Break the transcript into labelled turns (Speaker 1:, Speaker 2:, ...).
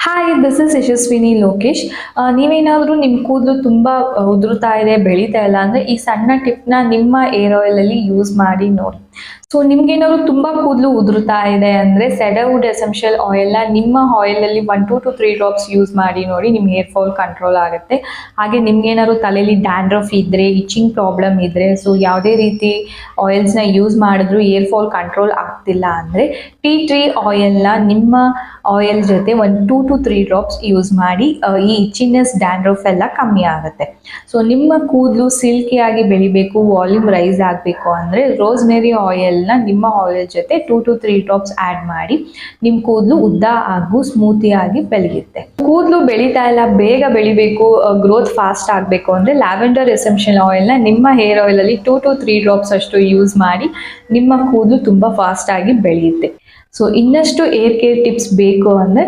Speaker 1: Hi, this is Yashaswini Lokesh. ನೀವೇನಾದರೂ ನಿಮ್ಮ ಕೂದಲು ತುಂಬ ಉದುರುತ್ತಾ ಇದೆ, ಬೆಳೀತಾ ಇಲ್ಲ ಅಂದರೆ ಈ ಸಣ್ಣ ಟಿಪ್ನ ನಿಮ್ಮ ಏರ್ ಆಯಿಲಲ್ಲಿ ಯೂಸ್ ಮಾಡಿ ನೋಡಿ. ಸೊ ನಿಮ್ಗೇನಾದ್ರು ತುಂಬ ಕೂದಲು ಉದುರುತ್ತಾ ಇದೆ ಅಂದರೆ ಸೆಡರ್ವುಡ್ ಎಸೆನ್ಷಿಯಲ್ ಆಯಿಲ್ನ ನಿಮ್ಮ ಆಯಿಲಲ್ಲಿ 1 to 3 ಡ್ರಾಪ್ಸ್ ಯೂಸ್ ಮಾಡಿ ನೋಡಿ. ನಿಮ್ಮ ಹೇರ್ ಫಾಲ್ ಕಂಟ್ರೋಲ್ ಆಗುತ್ತೆ. ಹಾಗೆ ನಿಮ್ಗೇನಾದ್ರು ತಲೆಯಲ್ಲಿ ಡ್ಯಾಂಡ್ರಫ್ ಇದ್ದರೆ, ಇಚಿಂಗ್ ಪ್ರಾಬ್ಲಮ್ ಇದ್ದರೆ, ಸೊ ಯಾವುದೇ ರೀತಿ ಆಯಿಲ್ಸ್ನ ಯೂಸ್ ಮಾಡಿದ್ರು ಹೇರ್ ಫಾಲ್ ಕಂಟ್ರೋಲ್ ಆಗ್ತಿಲ್ಲ ಅಂದರೆ ಟೀ ಟ್ರೀ ಆಯಿಲ್ನ ನಿಮ್ಮ ಆಯಿಲ್ ಜೊತೆ 1 to 3 ಡ್ರಾಪ್ಸ್ ಯೂಸ್ ಮಾಡಿ ಈ ಇಚಿನೆಸ್ ಡ್ಯಾಂಡ್ರಫ್ ಎಲ್ಲ ಕಮ್ಮಿ ಆಗುತ್ತೆ. ಸೊ ನಿಮ್ಮ ಕೂದಲು ಸಿಲ್ಕಿಯಾಗಿ ಬೆಳಿಬೇಕು, ವಾಲ್ಯೂಮ್ ರೈಸ್ ಆಗಬೇಕು ಅಂದರೆ ರೋಸ್ಮೆರಿ ಆಯಿಲ್ನ ನಿಮ್ಮ ಆಯಿಲ್ ಜೊತೆ 2 to 3 ಡ್ರಾಪ್ಸ್ ಆ್ಯಡ್ ಮಾಡಿ ನಿಮ್ಮ ಕೂದಲು ಉದ್ದ ಹಾಗೂ ಸ್ಮೂತಿಯಾಗಿ ಬೆಳೆಯುತ್ತೆ. ಕೂದಲು ಬೆಳೀತಾ ಇಲ್ಲ, ಬೇಗ ಬೆಳಿಬೇಕು, ಗ್ರೋತ್ ಫಾಸ್ಟ್ ಆಗಬೇಕು ಅಂದರೆ ಲ್ಯಾವೆಂಡರ್ ಎಸೆನ್ಷಿಯಲ್ ಆಯಿಲ್ನ ನಿಮ್ಮ ಹೇರ್ ಆಯಿಲಲ್ಲಿ 2 to 3 ಡ್ರಾಪ್ಸ್ ಅಷ್ಟು ಯೂಸ್ ಮಾಡಿ ನಿಮ್ಮ ಕೂದಲು ತುಂಬ ಫಾಸ್ಟಾಗಿ ಬೆಳೆಯುತ್ತೆ. ಸೊ ಇನ್ನಷ್ಟು ಏರ್ ಕೇರ್ ಟಿಪ್ಸ್ ಬೇಕು ಅಂದರೆ